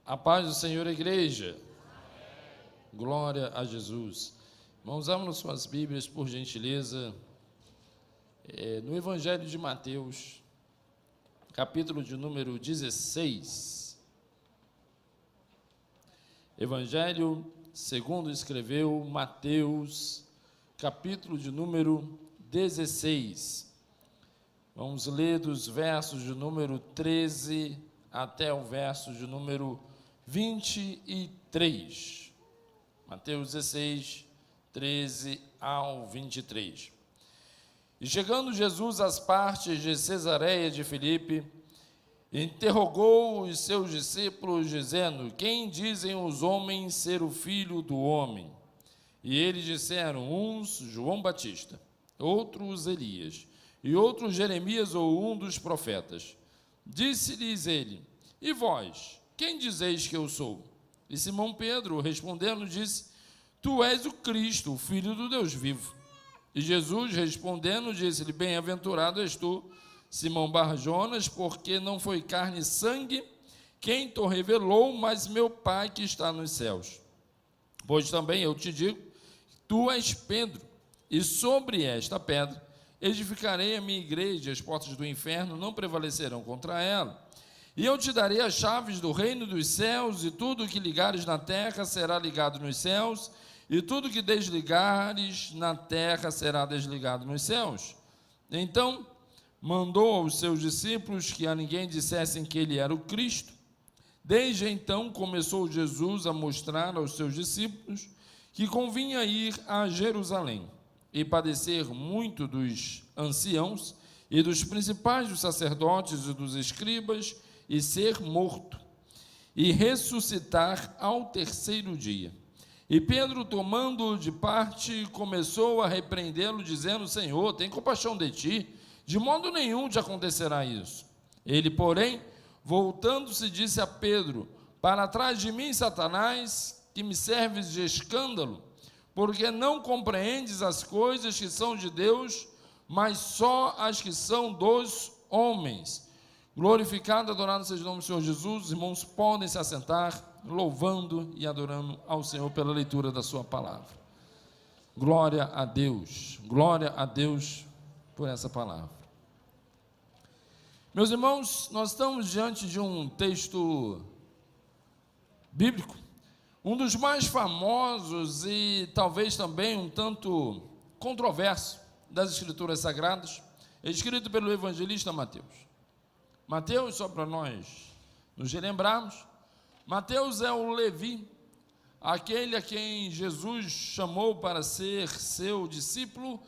A paz do Senhor, igreja. Amém. Glória a Jesus. Irmãos, abram suas Bíblias, por gentileza, no Evangelho de Mateus, capítulo de número 16. Evangelho segundo escreveu Mateus, capítulo de número 16. Vamos ler dos versos de número 13 até o verso de número 23. Mateus 16, 13 ao 23. E chegando Jesus às partes de Cesareia de Filipe, interrogou os seus discípulos, dizendo: quem dizem os homens ser o Filho do Homem? E eles disseram: uns João Batista, outros Elias, e outros Jeremias ou um dos profetas. Disse-lhes ele: e vós, quem dizeis que eu sou? E Simão Pedro, respondendo, disse: tu és o Cristo, o Filho do Deus vivo. E Jesus, respondendo, disse-lhe: bem-aventurado és tu, Simão Bar-Jonas, porque não foi carne e sangue quem te revelou, mas meu Pai que está nos céus. Pois também eu te digo, tu és Pedro, e sobre esta pedra edificarei a minha igreja, e as portas do inferno não prevalecerão contra ela. E eu te darei as chaves do reino dos céus, e tudo o que ligares na terra será ligado nos céus, e tudo o que desligares na terra será desligado nos céus. Então mandou aos seus discípulos que a ninguém dissessem que ele era o Cristo. Desde então começou Jesus a mostrar aos seus discípulos que convinha ir a Jerusalém e padecer muito dos anciãos e dos principais dos sacerdotes e dos escribas, e ser morto, e ressuscitar ao terceiro dia. E Pedro, tomando-o de parte, começou a repreendê-lo, dizendo: Senhor, tem compaixão de ti, de modo nenhum te acontecerá isso. Ele, porém, voltando-se, disse a Pedro: para trás de mim, Satanás, que me serves de escândalo, porque não compreendes as coisas que são de Deus, mas só as que são dos homens. Glorificado, adorado seja o nome do Senhor Jesus. Os irmãos podem se assentar, louvando e adorando ao Senhor pela leitura da sua palavra. Glória a Deus por essa palavra. Meus irmãos, nós estamos diante de um texto bíblico, um dos mais famosos e talvez também um tanto controverso das Escrituras Sagradas, escrito pelo evangelista Mateus. Mateus, só para nós nos relembrarmos, Mateus é o Levi, aquele a quem Jesus chamou para ser seu discípulo,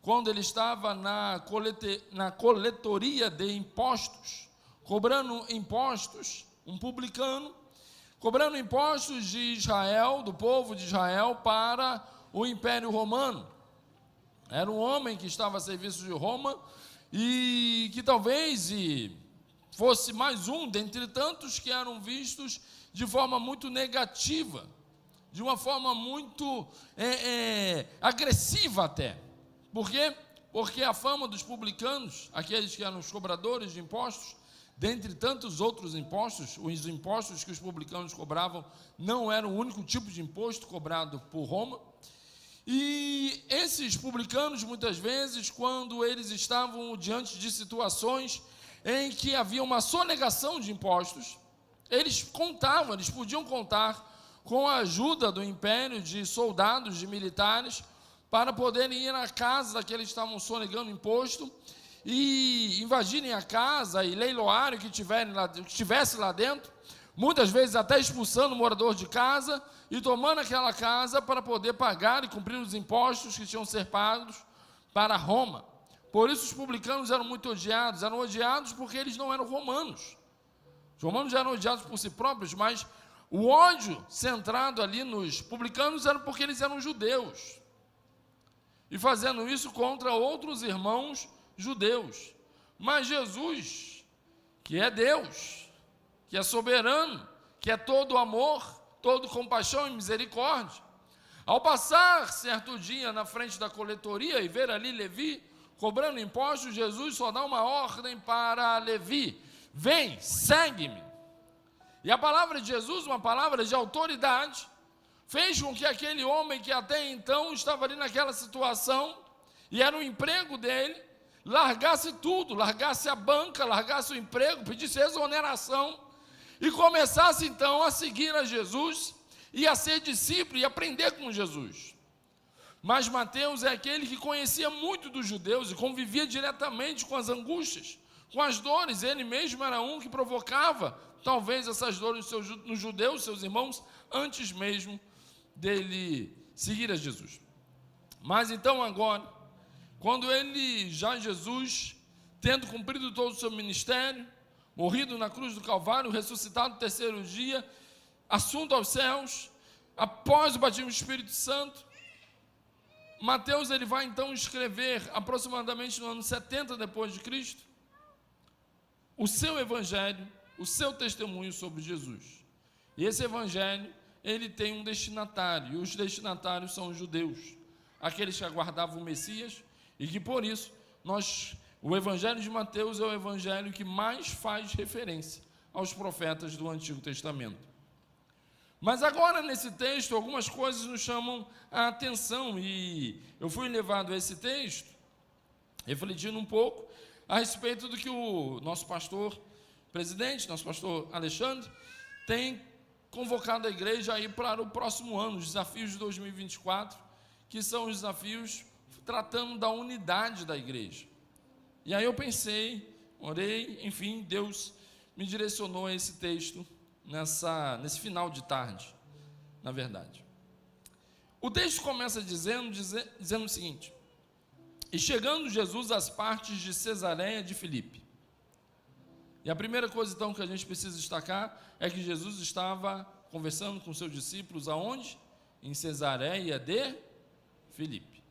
quando ele estava na coletoria de impostos, cobrando impostos, um publicano, cobrando impostos de Israel, do povo de Israel, para o Império Romano. Era um homem que estava a serviço de Roma e que talvez fosse mais um dentre tantos que eram vistos de forma muito negativa, de uma forma muito agressiva até. Por quê? Porque a fama dos publicanos, aqueles que eram os cobradores de impostos, dentre tantos outros impostos, os impostos que os publicanos cobravam não eram o único tipo de imposto cobrado por Roma. E esses publicanos, muitas vezes, quando eles estavam diante de situações em que havia uma sonegação de impostos, eles podiam contar com a ajuda do império, de soldados, de militares, para poderem ir à casa daqueles que estavam sonegando imposto e invadirem a casa e leiloarem o que tivesse lá dentro, muitas vezes até expulsando o morador de casa e tomando aquela casa para poder pagar e cumprir os impostos que tinham que ser pagos para Roma. Por isso os publicanos eram muito odiados porque eles não eram romanos. Os romanos eram odiados por si próprios, mas o ódio centrado ali nos publicanos era porque eles eram judeus, e fazendo isso contra outros irmãos judeus. Mas Jesus, que é Deus, que é soberano, que é todo amor, todo compaixão e misericórdia, ao passar certo dia na frente da coletoria e ver ali Levi cobrando impostos, Jesus só dá uma ordem para Levi: vem, segue-me. E a palavra de Jesus, uma palavra de autoridade, fez com que aquele homem que até então estava ali naquela situação, e era o emprego dele, largasse tudo, largasse a banca, largasse o emprego, pedisse exoneração, e começasse então a seguir a Jesus, e a ser discípulo, e aprender com Jesus. Mas Mateus é aquele que conhecia muito dos judeus, e convivia diretamente com as angústias, com as dores. Ele mesmo era um que provocava, talvez, essas dores nos judeus, seus irmãos, antes mesmo dele seguir a Jesus. Mas então agora, quando ele, já Jesus, tendo cumprido todo o seu ministério, morrido na cruz do Calvário, ressuscitado no terceiro dia, assunto aos céus, após o batismo do Espírito Santo, Mateus ele vai então escrever, aproximadamente no ano 70 depois de Cristo, o seu evangelho, o seu testemunho sobre Jesus. E esse evangelho, ele tem um destinatário, e os destinatários são os judeus, aqueles que aguardavam o Messias, e que por isso, o evangelho de Mateus é o evangelho que mais faz referência aos profetas do Antigo Testamento. Mas agora, nesse texto, algumas coisas nos chamam a atenção, e eu fui levado a esse texto, refletindo um pouco a respeito do que o nosso pastor presidente, nosso pastor Alexandre, tem convocado a igreja aí para o próximo ano, os desafios de 2024, que são os desafios tratando da unidade da igreja. E aí eu pensei, orei, enfim, Deus me direcionou a esse texto nesse final de tarde, na verdade. O texto começa dizendo o seguinte: e chegando Jesus às partes de Cesareia de Filipe. E a primeira coisa então que a gente precisa destacar é que Jesus estava conversando com seus discípulos aonde? Em Cesareia de Filipe.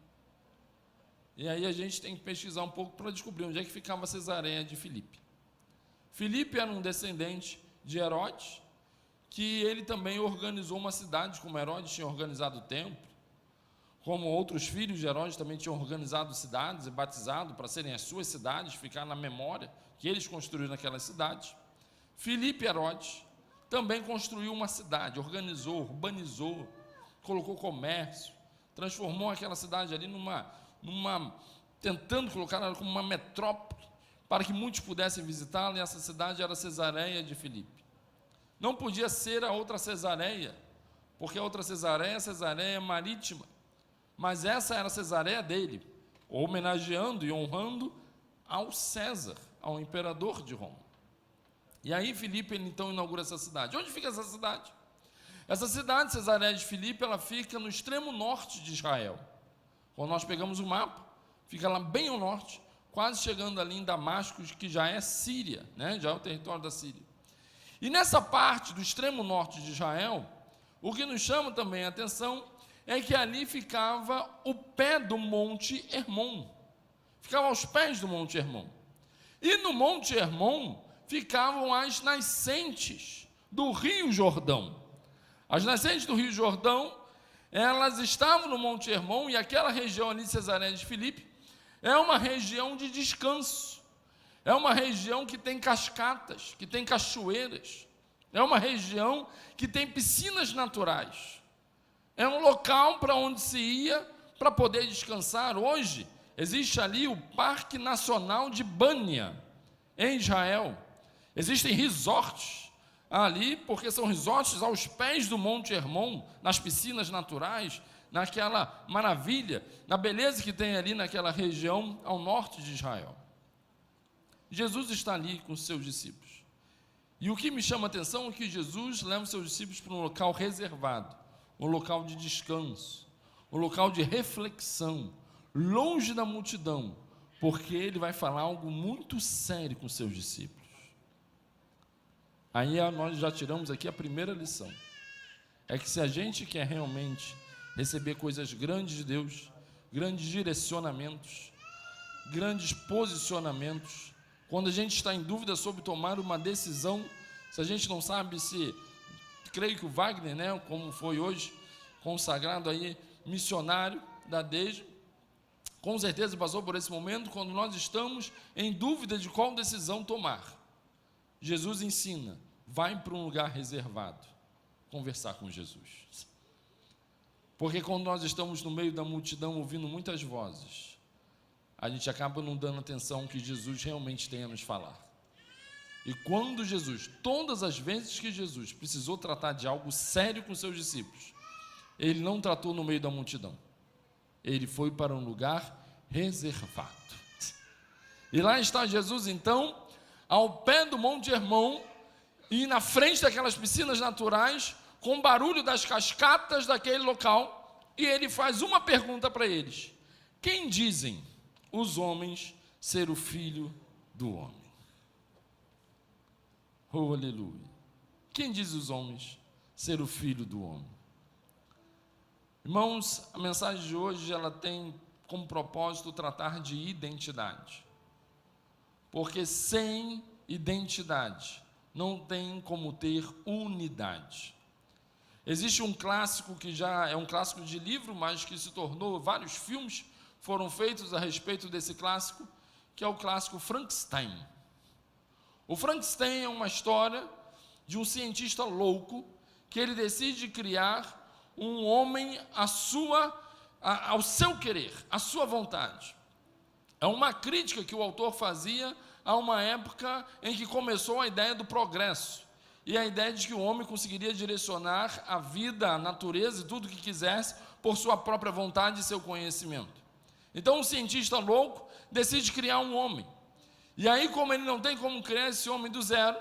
E aí a gente tem que pesquisar um pouco para descobrir onde é que ficava Cesareia de Filipe. Filipe era um descendente de Herodes, que ele também organizou uma cidade, como Herodes tinha organizado o templo, como outros filhos de Herodes também tinham organizado cidades e batizado para serem as suas cidades, ficar na memória que eles construíram naquelas cidades. Filipe Herodes também construiu uma cidade, organizou, urbanizou, colocou comércio, transformou aquela cidade ali tentando colocar ela como uma metrópole, para que muitos pudessem visitá-la, e essa cidade era Cesareia de Filipe. Não podia ser a outra Cesareia, porque a outra Cesareia é Cesareia marítima, mas essa era a Cesareia dele, homenageando e honrando ao César, ao imperador de Roma. E aí Filipe ele, então inaugura essa cidade. Onde fica essa cidade? Essa cidade, Cesareia de Filipe, ela fica no extremo norte de Israel. Quando nós pegamos o mapa, fica lá bem ao norte, quase chegando ali em Damasco, que já é Síria, né? Já é o território da Síria. E nessa parte do extremo norte de Israel, o que nos chama também a atenção é que ali ficava o pé do Monte Hermon. Ficava aos pés do Monte Hermon. E no Monte Hermon ficavam as nascentes do Rio Jordão. As nascentes do Rio Jordão, elas estavam no Monte Hermon, e aquela região ali de Cesareia de Filipe é uma região de descanso. É uma região que tem cascatas, que tem cachoeiras. É uma região que tem piscinas naturais. É um local para onde se ia para poder descansar. Hoje, existe ali o Parque Nacional de Bânia, em Israel. Existem resorts ali, porque são resorts aos pés do Monte Hermon, nas piscinas naturais, naquela maravilha, na beleza que tem ali naquela região ao norte de Israel. Jesus está ali com os seus discípulos. E o que me chama a atenção é que Jesus leva os seus discípulos para um local reservado, um local de descanso, um local de reflexão, longe da multidão, porque ele vai falar algo muito sério com os seus discípulos. Aí nós já tiramos aqui a primeira lição. É que se a gente quer realmente receber coisas grandes de Deus, grandes direcionamentos, grandes posicionamentos, quando a gente está em dúvida sobre tomar uma decisão, se a gente não sabe se, creio que o Wagner, né, como foi hoje, consagrado aí, missionário da DEJA, com certeza passou por esse momento, quando nós estamos em dúvida de qual decisão tomar. Jesus ensina, vai para um lugar reservado, conversar com Jesus. Porque quando nós estamos no meio da multidão, ouvindo muitas vozes, a gente acaba não dando atenção ao que Jesus realmente tem a nos falar. E quando Jesus, todas as vezes que Jesus precisou tratar de algo sério com seus discípulos, ele não tratou no meio da multidão. Ele foi para um lugar reservado. E lá está Jesus, então, ao pé do Monte Hermon, e na frente daquelas piscinas naturais, com o barulho das cascatas daquele local, e ele faz uma pergunta para eles: quem dizem os homens ser o Filho do Homem? Oh, aleluia! Quem diz os homens ser o Filho do Homem? Irmãos, a mensagem de hoje, ela tem como propósito tratar de identidade. Porque sem identidade, não tem como ter unidade. Existe um clássico que já é um clássico de livro, mas que se tornou, vários filmes foram feitos a respeito desse clássico, que é o clássico Frankenstein. O Frankenstein é uma história de um cientista louco, que ele decide criar um homem ao seu querer, à sua vontade. É uma crítica que o autor fazia a uma época em que começou a ideia do progresso, e a ideia de que o homem conseguiria direcionar a vida, a natureza e tudo o que quisesse por sua própria vontade e seu conhecimento. Então um cientista louco decide criar um homem, e aí, como ele não tem como criar esse homem do zero,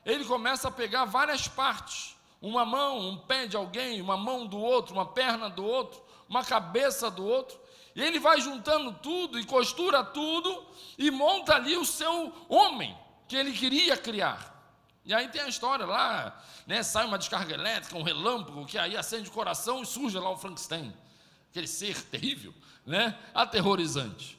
ele começa a pegar várias partes, uma mão, um pé de alguém, uma mão do outro, uma perna do outro, uma cabeça do outro, e ele vai juntando tudo e costura tudo e monta ali o seu homem que ele queria criar. E aí tem a história lá, né, sai uma descarga elétrica, um relâmpago, que aí acende o coração e surge lá o Frankenstein, aquele ser terrível, né, aterrorizante.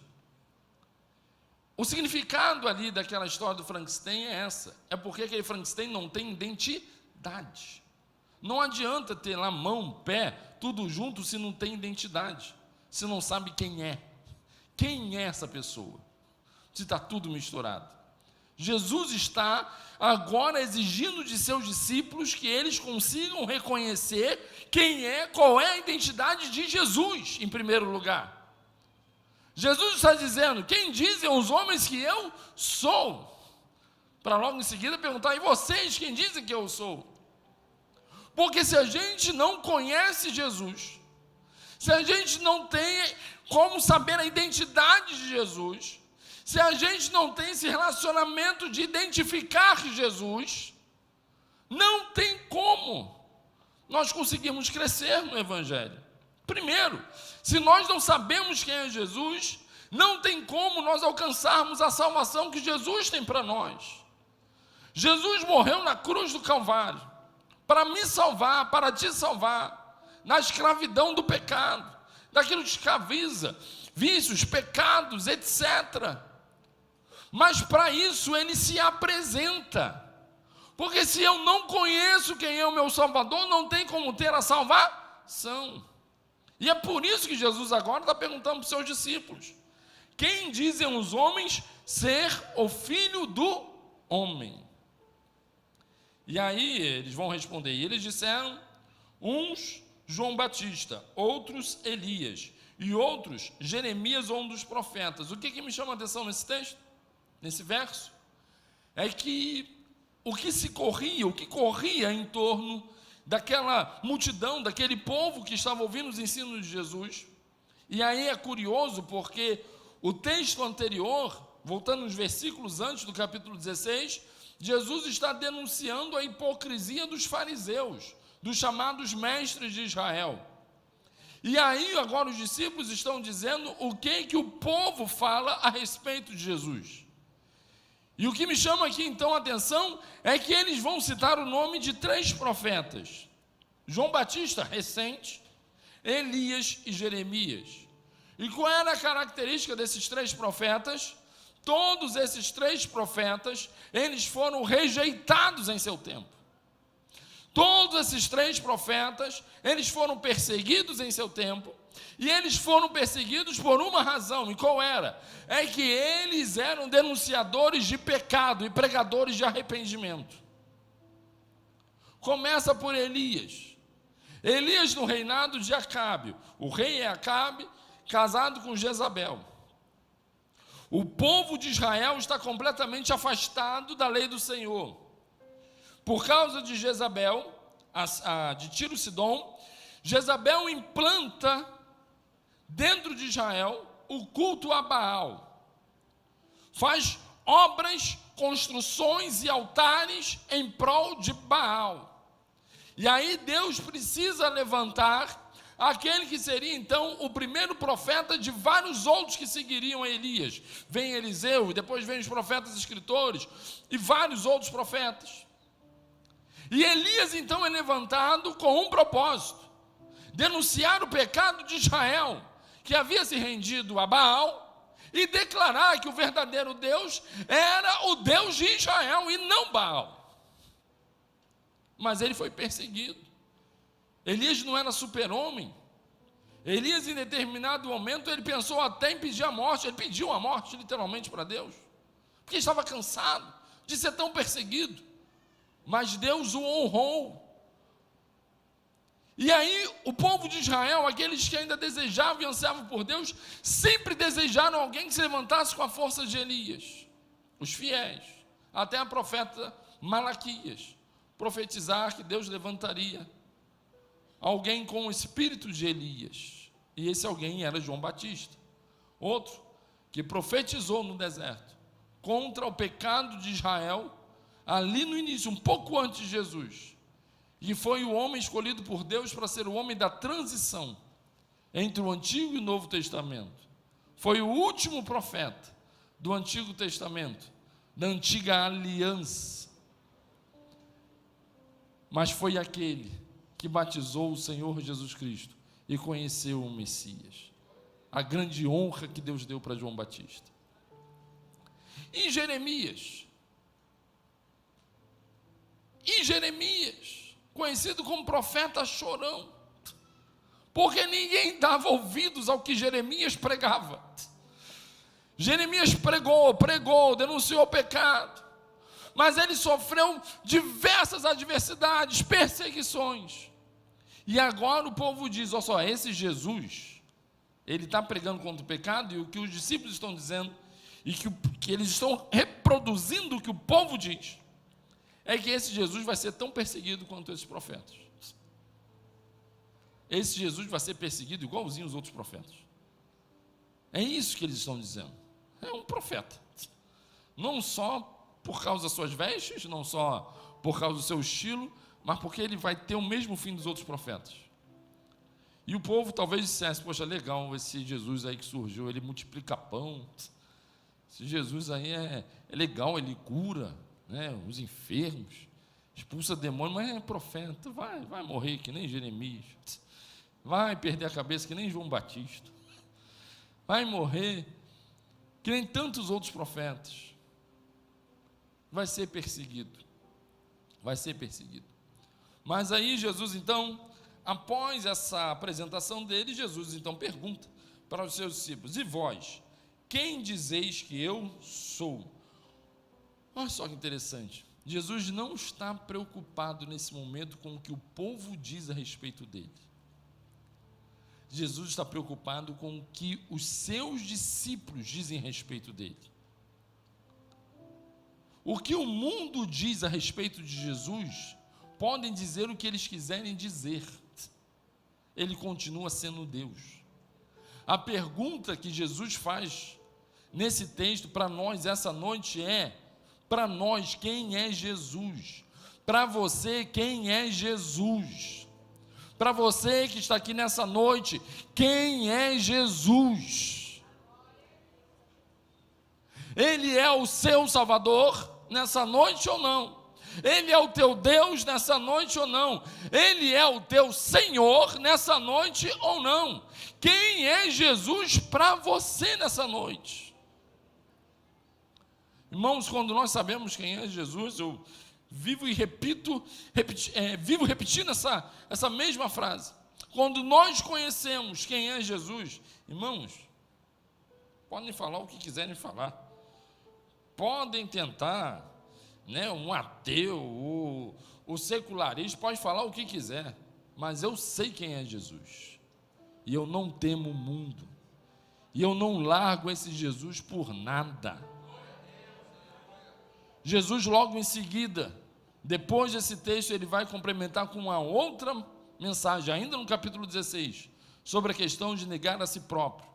O significado ali daquela história do Frankenstein é essa, é porque aquele Frankenstein não tem identidade. Não adianta ter lá mão, pé, tudo junto se não tem identidade, se não sabe quem é essa pessoa, se está tudo misturado. Jesus está agora exigindo de seus discípulos que eles consigam reconhecer qual é a identidade de Jesus, em primeiro lugar. Jesus está dizendo: quem dizem os homens que eu sou? Para logo em seguida perguntar: e vocês, quem dizem que eu sou? Porque se a gente não conhece Jesus, se a gente não tem como saber a identidade de Jesus, se a gente não tem esse relacionamento de identificar Jesus, não tem como nós conseguirmos crescer no Evangelho. Primeiro, se nós não sabemos quem é Jesus, não tem como nós alcançarmos a salvação que Jesus tem para nós. Jesus morreu na cruz do Calvário para me salvar, para te salvar, na escravidão do pecado, daquilo que escraviza, vícios, pecados, etc. Mas para isso ele se apresenta, porque se eu não conheço quem é o meu Salvador, não tem como ter a salvação. E é por isso que Jesus agora está perguntando para os seus discípulos: quem dizem os homens ser o Filho do Homem? E aí eles vão responder, e eles disseram: uns João Batista, outros Elias, e outros Jeremias ou um dos profetas. O que me chama a atenção nesse texto, nesse verso, é que o que corria em torno daquela multidão, daquele povo que estava ouvindo os ensinos de Jesus. E aí é curioso porque o texto anterior, voltando nos versículos antes do capítulo 16, Jesus está denunciando a hipocrisia dos fariseus, dos chamados mestres de Israel. E aí agora os discípulos estão dizendo o que o povo fala a respeito de Jesus. E o que me chama aqui então a atenção é que eles vão citar o nome de 3 profetas: João Batista, recente, Elias e Jeremias. E qual era a característica desses 3 profetas? Todos esses 3 profetas, eles foram rejeitados em seu tempo. Todos esses 3 profetas, eles foram perseguidos em seu tempo, e eles foram perseguidos por uma razão. E qual era? É que eles eram denunciadores de pecado e pregadores de arrependimento. Começa por Elias. Elias no reinado de Acabe. O rei é Acabe, casado com Jezabel. O povo de Israel está completamente afastado da lei do Senhor. Por causa de Jezabel, de Tiro e Sidom, Jezabel implanta dentro de Israel o culto a Baal. Faz obras, construções e altares em prol de Baal. E aí Deus precisa levantar aquele que seria então o primeiro profeta de vários outros que seguiriam a Elias. Vem Eliseu, depois vem os profetas escritores e vários outros profetas. E Elias então é levantado com um propósito: denunciar o pecado de Israel, que havia se rendido a Baal, e declarar que o verdadeiro Deus era o Deus de Israel e não Baal. Mas ele foi perseguido. Elias não era super-homem. Elias, em determinado momento, ele pensou até em pedir a morte. Ele pediu a morte, literalmente, para Deus, porque estava cansado de ser tão perseguido. Mas Deus o honrou. E aí, o povo de Israel, aqueles que ainda desejavam e ansiavam por Deus, sempre desejaram alguém que se levantasse com a força de Elias. Os fiéis, até a profeta Malaquias, profetizar que Deus levantaria alguém com o espírito de Elias. E esse alguém era João Batista. Outro que profetizou no deserto contra o pecado de Israel, ali no início, um pouco antes de Jesus. E foi o homem escolhido por Deus para ser o homem da transição entre o Antigo e o Novo Testamento. Foi o último profeta do Antigo Testamento, da antiga aliança. Mas foi aquele que batizou o Senhor Jesus Cristo e conheceu o Messias. A grande honra que Deus deu para João Batista. E Jeremias, conhecido como profeta chorão, porque ninguém dava ouvidos ao que Jeremias pregava. Jeremias pregou, denunciou o pecado, mas ele sofreu diversas adversidades, perseguições. E agora o povo diz: olha só, esse Jesus, ele está pregando contra o pecado, e o que os discípulos estão dizendo, e que eles estão reproduzindo o que o povo diz, é que esse Jesus vai ser tão perseguido quanto esses profetas. Esse Jesus vai ser perseguido igualzinho os outros profetas. É isso que eles estão dizendo. É um profeta. Não só por causa das suas vestes, não só por causa do seu estilo, mas porque ele vai ter o mesmo fim dos outros profetas. E o povo talvez dissesse: poxa, legal, esse Jesus aí que surgiu, ele multiplica pão. Esse Jesus aí é legal, ele cura, né, os enfermos, expulsa demônio, mas é profeta, vai morrer que nem Jeremias, vai perder a cabeça que nem João Batista, vai morrer que nem tantos outros profetas, vai ser perseguido. Mas aí Jesus então, após essa apresentação dele, Jesus então pergunta para os seus discípulos: e vós, quem dizeis que eu sou? Olha só que interessante, Jesus não está preocupado nesse momento com o que o povo diz a respeito dele. Jesus está preocupado com o que os seus discípulos dizem a respeito dele. O que o mundo diz a respeito de Jesus, podem dizer o que eles quiserem dizer, ele continua sendo Deus. A pergunta que Jesus faz nesse texto para nós essa noite é: para nós, quem é Jesus? Para você, quem é Jesus? Para você que está aqui nessa noite, quem é Jesus? Ele é o seu Salvador nessa noite ou não? Ele é o teu Deus nessa noite ou não? Ele é o teu Senhor nessa noite ou não? Quem é Jesus para você nessa noite? Irmãos, quando nós sabemos quem é Jesus, eu vivo repetindo essa mesma frase. Quando nós conhecemos quem é Jesus, irmãos, podem falar o que quiserem falar, podem tentar, né, um ateu, o secularista pode falar o que quiser, mas eu sei quem é Jesus, e eu não temo o mundo, e eu não largo esse Jesus por nada. Jesus logo em seguida, depois desse texto, ele vai complementar com uma outra mensagem, ainda no capítulo 16, sobre a questão de negar a si próprio,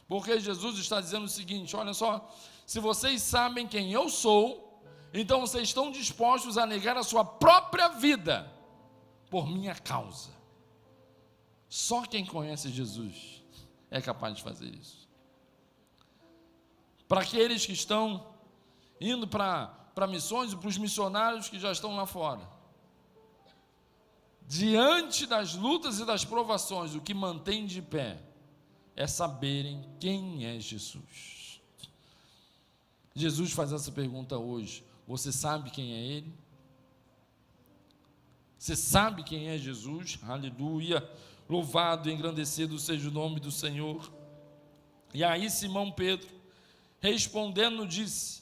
porque Jesus está dizendo o seguinte: olha só, se vocês sabem quem eu sou, então vocês estão dispostos a negar a sua própria vida, por minha causa. Só quem conhece Jesus é capaz de fazer isso. Para aqueles que estão indo para missões e para os missionários que já estão lá fora, diante das lutas e das provações, o que mantém de pé é saberem quem é Jesus. Jesus faz essa pergunta hoje: você sabe quem é Ele? Você sabe quem é Jesus? Aleluia, louvado e engrandecido seja o nome do Senhor. E aí Simão Pedro, respondendo, disse: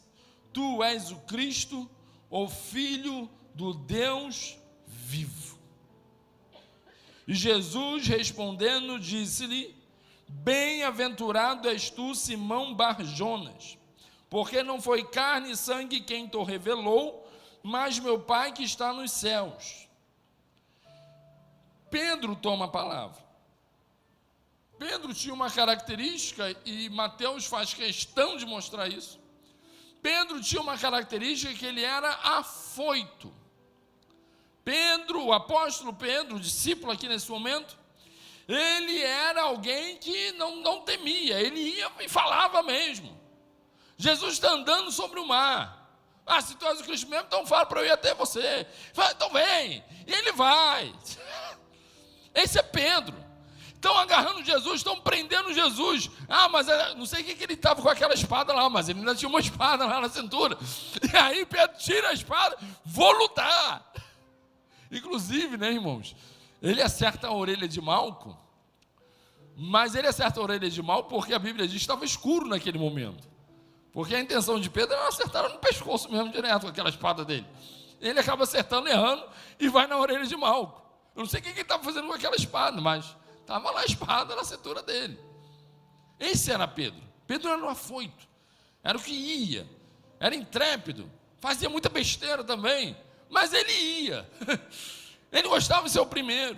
tu és o Cristo, o Filho do Deus vivo. E Jesus respondendo disse-lhe: bem-aventurado és tu, Simão Bar-Jonas, porque não foi carne e sangue quem te revelou, mas meu Pai que está nos céus. Pedro toma a palavra. Pedro tinha uma característica, e Mateus faz questão de mostrar isso. Pedro tinha uma característica, que ele era afoito. Pedro, o apóstolo Pedro, o discípulo aqui nesse momento, ele era alguém que não temia, ele ia e falava mesmo. Jesus está andando sobre o mar. Se tu és o Cristo mesmo, então fala para eu ir até você. Fala, então vem. E ele vai. Esse é Pedro. Estão agarrando Jesus, estão prendendo Jesus. Mas não sei o que ele estava com aquela espada lá, mas ele ainda tinha uma espada lá na cintura. E aí Pedro tira a espada, vou lutar. Inclusive, né, irmãos, ele acerta a orelha de Malco, mas ele acerta a orelha de Malco porque a Bíblia diz que estava escuro naquele momento. Porque a intenção de Pedro era acertar no pescoço mesmo, direto com aquela espada dele. Ele acaba acertando, errando, e vai na orelha de Malco. Eu não sei o que ele estava fazendo com aquela espada, mas estava lá a espada na cintura dele. Esse era Pedro. Pedro era um afoito, era o que ia, era intrépido, fazia muita besteira também, mas ele ia. Ele gostava de ser o primeiro.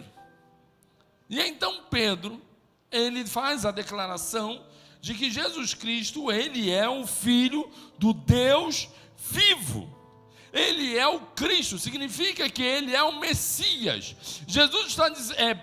E então Pedro, ele faz a declaração de que Jesus Cristo, ele é o Filho do Deus vivo. Ele é o Cristo, significa que ele é o Messias.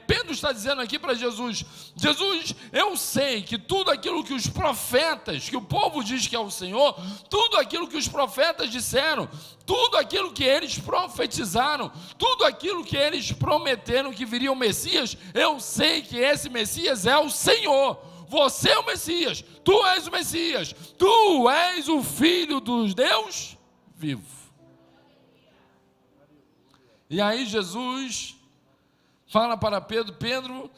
Pedro está dizendo aqui para Jesus: Jesus, eu sei que tudo aquilo que os profetas, que o povo diz que é o Senhor, tudo aquilo que os profetas disseram, tudo aquilo que eles profetizaram, tudo aquilo que eles prometeram que viria o Messias, eu sei que esse Messias é o Senhor. Você é o Messias, tu és o Messias, tu és o Filho do Deus vivo. E aí Jesus fala para Pedro: Pedro,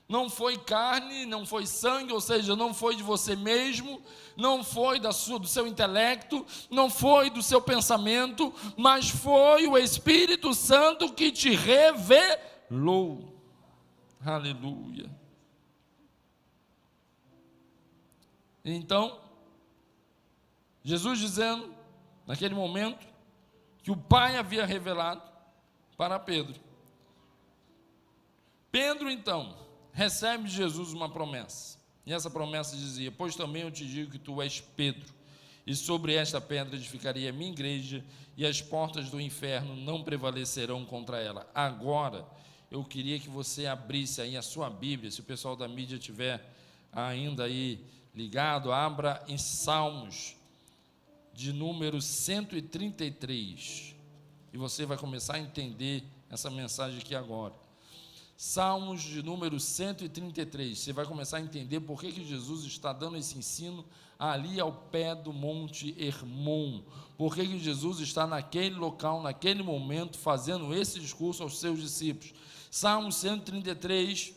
não foi carne, não foi sangue, ou seja, não foi de você mesmo, não foi do seu intelecto, não foi do seu pensamento, mas foi o Espírito Santo que te revelou. Aleluia. Então, Jesus dizendo, naquele momento, que o Pai havia revelado para Pedro. Pedro, então, recebe de Jesus uma promessa. E essa promessa dizia: pois também eu te digo que tu és Pedro, e sobre esta pedra edificarei a minha igreja, e as portas do inferno não prevalecerão contra ela. Agora, eu queria que você abrisse aí a sua Bíblia, se o pessoal da mídia tiver ainda aí ligado, abra em Salmos, de número 133, e você vai começar a entender essa mensagem aqui agora. Salmos de número 133, você vai começar a entender por que Jesus está dando esse ensino ali ao pé do Monte Hermon, por que Jesus está naquele local, naquele momento, fazendo esse discurso aos seus discípulos. Salmo 133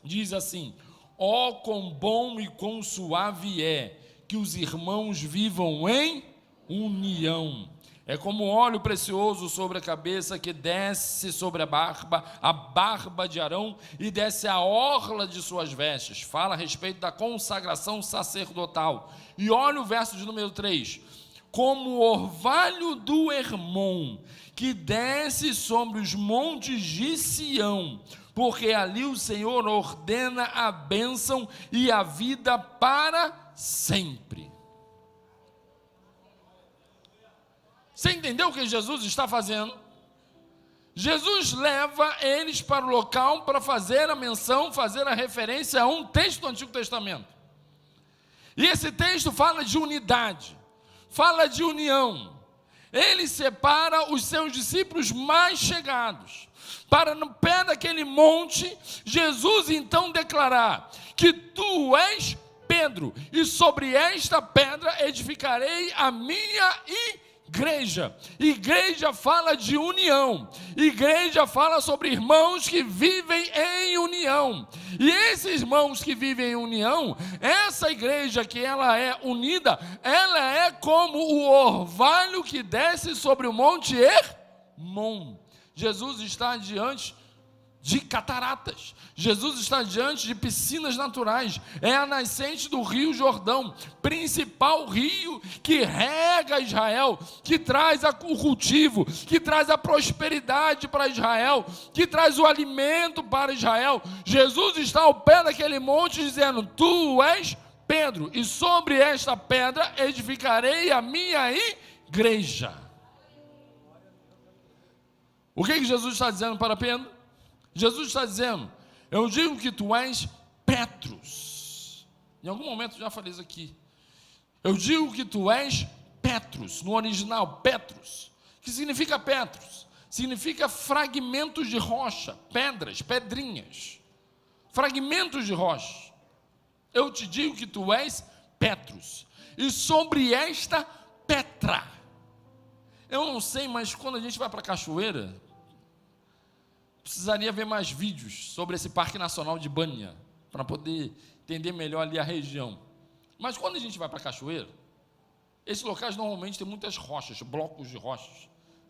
diz assim: ó, quão bom e quão suave é que os irmãos vivam em união. É como óleo precioso sobre a cabeça que desce sobre a barba de Arão e desce a orla de suas vestes. Fala a respeito da consagração sacerdotal. E olha o verso de número 3. Como o orvalho do Hermon, que desce sobre os montes de Sião, porque ali o Senhor ordena a bênção e a vida para sempre. Você entendeu o que Jesus está fazendo? Jesus leva eles para o local para fazer a menção, fazer a referência a um texto do Antigo Testamento. E esse texto fala de unidade, fala de união. Ele separa os seus discípulos mais chegados, para no pé daquele monte, Jesus então declarar que tu és Pedro, e sobre esta pedra edificarei a minha igreja. Igreja fala de união. Igreja fala sobre irmãos que vivem em união. E esses irmãos que vivem em união, essa igreja que ela é unida, ela é como o orvalho que desce sobre o monte Hermon. Jesus está diante de cataratas. Jesus está diante de piscinas naturais. É a nascente do Rio Jordão, principal rio que rega Israel, que traz o cultivo, que traz a prosperidade para Israel, que traz o alimento para Israel. Jesus está ao pé daquele monte dizendo: tu és Pedro, e sobre esta pedra edificarei a minha igreja. O que Jesus está dizendo para Pedro? Jesus está dizendo: eu digo que tu és Petrus. Em algum momento eu já falei isso aqui. Eu digo que tu és Petrus, no original, Petrus. O que significa Petrus? Significa fragmentos de rocha, pedras, pedrinhas, fragmentos de rocha. Eu te digo que tu és Petrus, e sobre esta pedra. Eu não sei, mas quando a gente vai para a cachoeira, precisaria ver mais vídeos sobre esse Parque Nacional de Banya, para poder entender melhor ali a região. Mas quando a gente vai para a cachoeira, esses locais normalmente têm muitas rochas, blocos de rochas,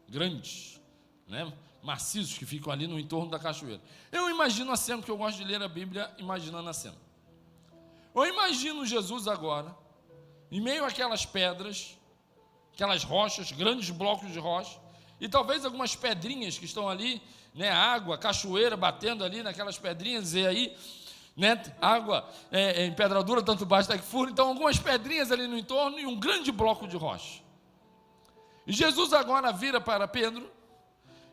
grandes, né, maciços, que ficam ali no entorno da cachoeira. Eu imagino a cena, porque eu gosto de ler a Bíblia imaginando a cena. Eu imagino Jesus agora, em meio àquelas pedras, aquelas rochas, grandes blocos de rocha, e talvez algumas pedrinhas que estão ali, né, água, cachoeira batendo ali naquelas pedrinhas, e aí, né, água em pedra dura, tanto baixo até que fura, então algumas pedrinhas ali no entorno e um grande bloco de rocha. E Jesus agora vira para Pedro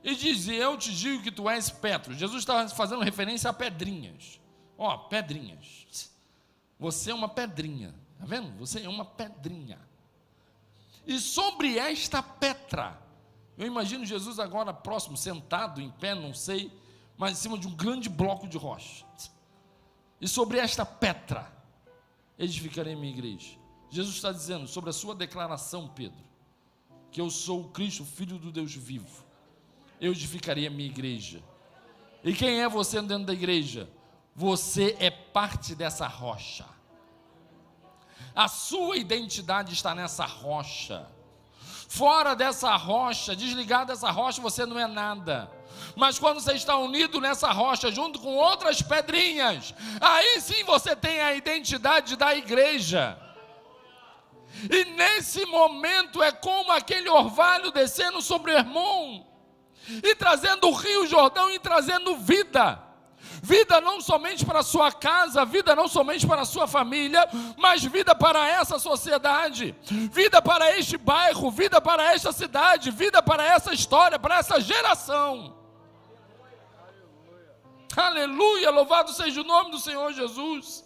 e diz: eu te digo que tu és Pedro. Jesus está fazendo referência a pedrinhas. Ó, pedrinhas. Você é uma pedrinha, está vendo? Você é uma pedrinha. E sobre esta pedra, eu imagino Jesus agora próximo, sentado, em pé, não sei, mas em cima de um grande bloco de rocha. E sobre esta pedra edificarei minha igreja. Jesus está dizendo sobre a sua declaração, Pedro, que eu sou o Cristo, Filho do Deus vivo. Eu edificarei a minha igreja. E quem é você dentro da igreja? Você é parte dessa rocha. A sua identidade está nessa rocha. Fora dessa rocha, desligado dessa rocha, você não é nada. Mas quando você está unido nessa rocha, junto com outras pedrinhas, aí sim você tem a identidade da igreja. E nesse momento é como aquele orvalho descendo sobre o Hermon, e trazendo o Rio Jordão, e trazendo vida. Vida não somente para a sua casa, vida não somente para a sua família, mas vida para essa sociedade, vida para este bairro, vida para esta cidade, vida para essa história, para essa geração. Aleluia, louvado seja o nome do Senhor Jesus.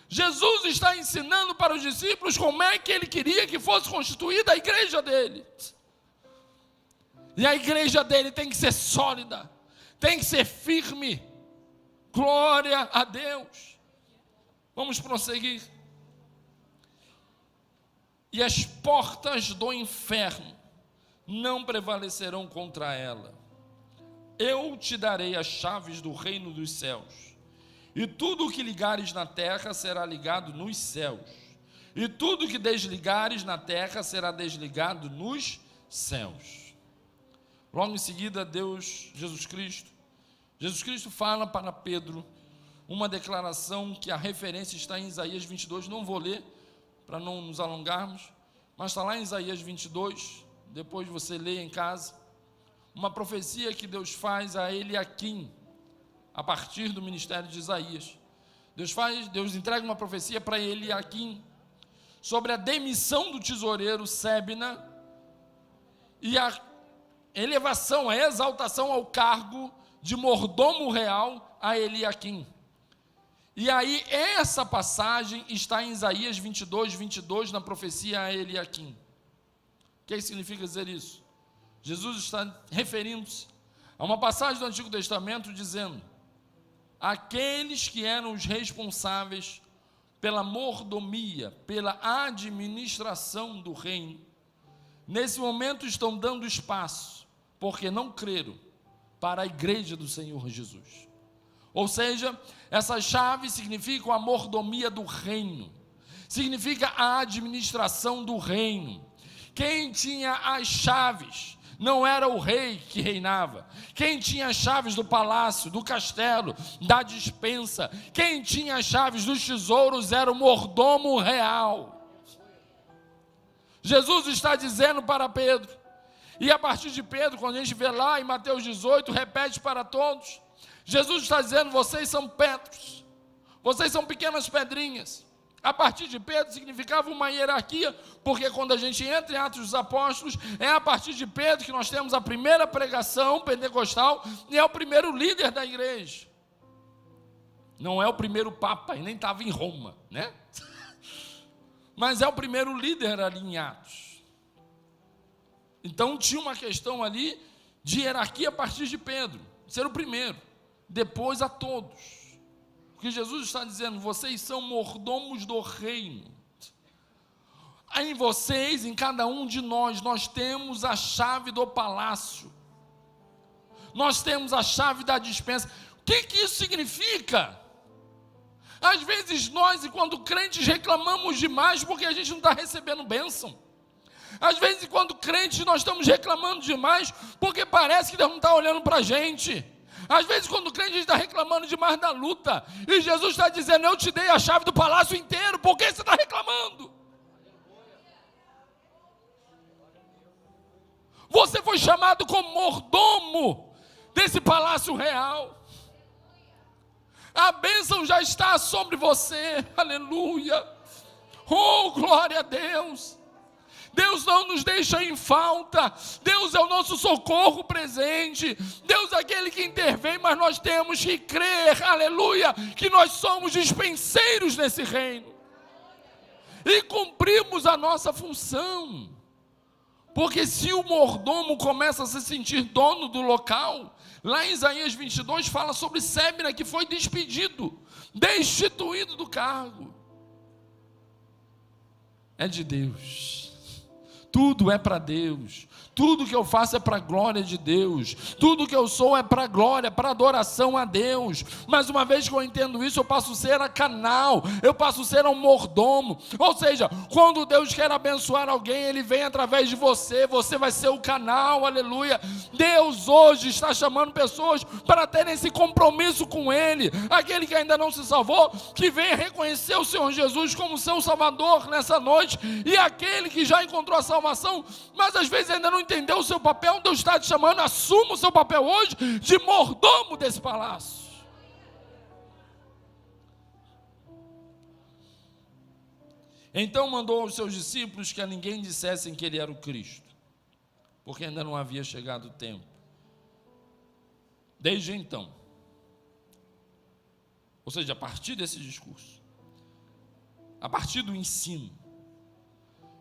Jesus está ensinando para os discípulos como é que ele queria que fosse constituída a igreja dele. E a igreja dele tem que ser sólida, tem que ser firme. Glória a Deus. Vamos prosseguir. E as portas do inferno não prevalecerão contra ela. Eu te darei as chaves do reino dos céus. E tudo o que ligares na terra será ligado nos céus. e tudo que desligares na terra será desligado nos céus. Logo em seguida, Jesus Cristo fala para Pedro uma declaração que a referência está em Isaías 22, não vou ler para não nos alongarmos, mas está lá em Isaías 22, depois você lê em casa, uma profecia que Deus faz a Eliaquim, a partir do ministério de Isaías. Deus entrega uma profecia para Eliaquim, sobre a demissão do tesoureiro Sebna, e a elevação, a exaltação ao cargo de mordomo real a Eliaquim. E aí, essa passagem está em Isaías 22, na profecia a Eliaquim. O que significa dizer isso? Jesus está referindo-se a uma passagem do Antigo Testamento dizendo: aqueles que eram os responsáveis pela mordomia, pela administração do reino, nesse momento estão dando espaço, porque não creram, para a igreja do Senhor Jesus. Ou seja, essa chave significa a mordomia do reino, significa a administração do reino. Quem tinha as chaves não era o rei que reinava. Quem tinha as chaves do palácio, do castelo, da despensa, quem tinha as chaves dos tesouros era o mordomo real. Jesus está dizendo para Pedro, e a partir de Pedro, quando a gente vê lá em Mateus 18, repete para todos, Jesus está dizendo: vocês são Petros, vocês são pequenas pedrinhas. A partir de Pedro significava uma hierarquia, porque quando a gente entra em Atos dos Apóstolos, é a partir de Pedro que nós temos a primeira pregação pentecostal, e é o primeiro líder da igreja. Não é o primeiro papa, e nem estava em Roma, né? Mas é o primeiro líder ali em Atos. Então tinha uma questão ali de hierarquia a partir de Pedro, ser o primeiro, depois a todos. Porque Jesus está dizendo: vocês são mordomos do reino. Em vocês, em cada um de nós, nós temos a chave do palácio. Nós temos a chave da despensa. O que isso significa? Às vezes nós, enquanto crentes, reclamamos demais porque a gente não está recebendo bênção. Às vezes, enquanto crentes, nós estamos reclamando demais porque parece que Deus não está olhando para a gente. Às vezes, quando crente, a gente está reclamando demais da luta, e Jesus está dizendo: eu te dei a chave do palácio inteiro, por que você está reclamando? Você foi chamado como mordomo desse palácio real. A bênção já está sobre você, aleluia, oh glória a Deus. Deus não nos deixa em falta, Deus é o nosso socorro presente, Deus é aquele que intervém, mas nós temos que crer, aleluia, que nós somos dispenseiros nesse reino, e cumprimos a nossa função, porque se o mordomo começa a se sentir dono do local, lá em Isaías 22 fala sobre Sebna, que foi despedido, destituído do cargo, é de Deus. Tudo é para Deus, tudo que eu faço é para a glória de Deus, tudo que eu sou é para a glória, para a adoração a Deus. Mas uma vez que eu entendo isso, eu passo a ser a canal, eu passo a ser um mordomo. Ou seja, quando Deus quer abençoar alguém, Ele vem através de você, você vai ser o canal, aleluia. Deus hoje está chamando pessoas para terem esse compromisso com Ele. Aquele que ainda não se salvou, que venha reconhecer o Senhor Jesus como seu Salvador nessa noite, e aquele que já encontrou a salvação, mas às vezes ainda não entendeu o seu papel. Deus está te chamando, assuma o seu papel hoje de mordomo desse palácio. Então mandou aos seus discípulos que a ninguém dissessem que ele era o Cristo, porque ainda não havia chegado o tempo. Desde então, ou seja, a partir desse discurso, a partir do ensino,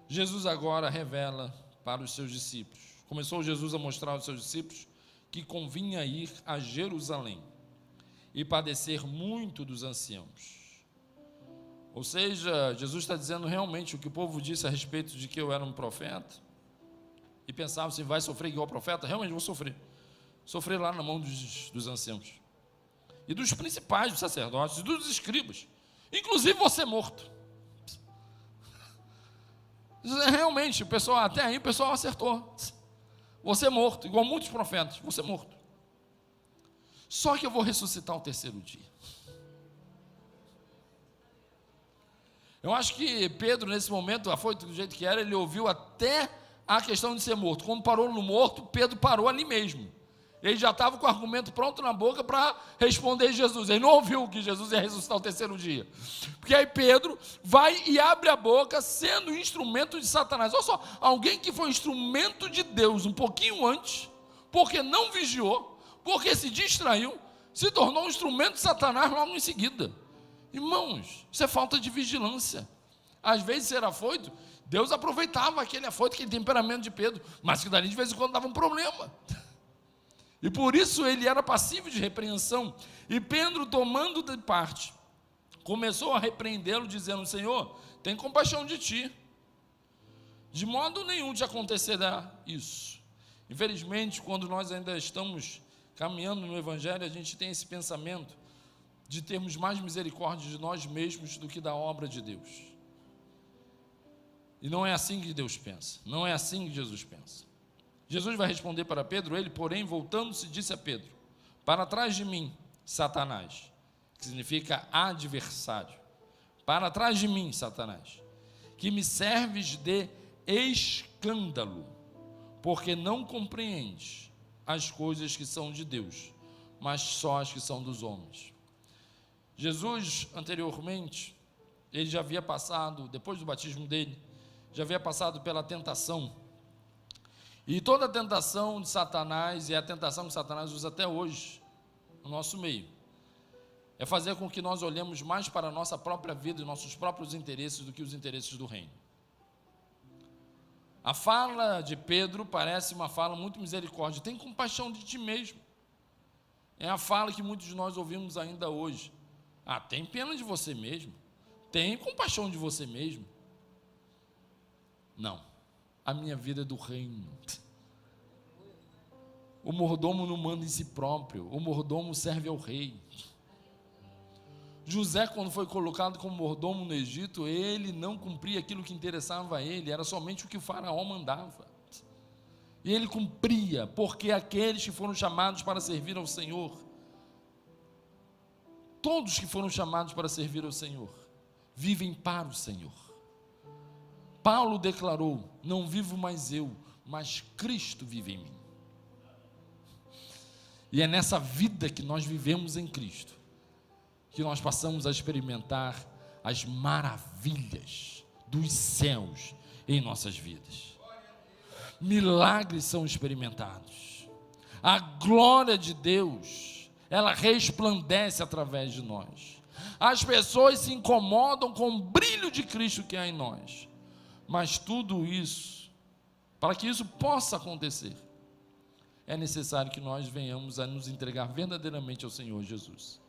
Jesus agora revela para os seus discípulos. Começou Jesus a mostrar aos seus discípulos que convinha ir a Jerusalém e padecer muito dos anciãos. Ou seja, Jesus está dizendo realmente o que o povo disse a respeito de que eu era um profeta, e pensava assim: vai sofrer igual profeta? Realmente vou sofrer. Sofrer lá na mão dos anciãos, e dos principais, dos sacerdotes, e dos escribas, inclusive vou ser morto. Realmente, o pessoal, até aí o pessoal acertou. Você morto, igual muitos profetas, você morto. Só que eu vou ressuscitar ao terceiro dia. Eu acho que Pedro, nesse momento, afoito do jeito que era, ele ouviu até a questão de ser morto. Quando parou no morto, Pedro parou ali mesmo. Ele já estava com o argumento pronto na boca para responder Jesus. Ele não ouviu que Jesus ia ressuscitar ao terceiro dia. Porque aí Pedro vai e abre a boca, sendo instrumento de Satanás. Olha só, alguém que foi instrumento de Deus um pouquinho antes, porque não vigiou, porque se distraiu, se tornou um instrumento de Satanás logo em seguida. Irmãos, isso é falta de vigilância. Às vezes ser afoito, Deus aproveitava aquele afoito, aquele temperamento de Pedro, mas que dali de vez em quando dava um problema. E por isso ele era passível de repreensão. E Pedro, tomando de parte, começou a repreendê-lo, dizendo: Senhor, tem compaixão de ti. De modo nenhum te acontecerá isso. Infelizmente, quando nós ainda estamos caminhando no Evangelho, a gente tem esse pensamento de termos mais misericórdia de nós mesmos do que da obra de Deus. E não é assim que Deus pensa, não é assim que Jesus pensa. Jesus vai responder para Pedro, ele, porém, voltando-se, disse a Pedro: para trás de mim, Satanás, que significa adversário, para trás de mim, Satanás, que me serves de escândalo, porque não compreendes as coisas que são de Deus, mas só as que são dos homens. Jesus, anteriormente, ele já havia passado, depois do batismo dele, já havia passado pela tentação. E toda a tentação de Satanás, e a tentação que Satanás usa até hoje, no nosso meio, é fazer com que nós olhemos mais para a nossa própria vida e nossos próprios interesses do que os interesses do reino. A fala de Pedro parece uma fala muito misericórdia. Tem compaixão de ti mesmo. É a fala que muitos de nós ouvimos ainda hoje. Ah, tem pena de você mesmo. Tem compaixão de você mesmo. Não. A minha vida é do reino. O mordomo não manda em si próprio. O mordomo serve ao rei. José, quando foi colocado como mordomo no Egito, ele não cumpria aquilo que interessava a ele, era somente o que o faraó mandava. E ele cumpria, porque aqueles que foram chamados para servir ao Senhor, todos que foram chamados para servir ao Senhor, vivem para o Senhor. Paulo declarou: não vivo mais eu, mas Cristo vive em mim. E é nessa vida que nós vivemos em Cristo, que nós passamos a experimentar as maravilhas dos céus em nossas vidas. Milagres são experimentados. A glória de Deus, ela resplandece através de nós. As pessoas se incomodam com o brilho de Cristo que há em nós. Mas tudo isso, para que isso possa acontecer, é necessário que nós venhamos a nos entregar verdadeiramente ao Senhor Jesus.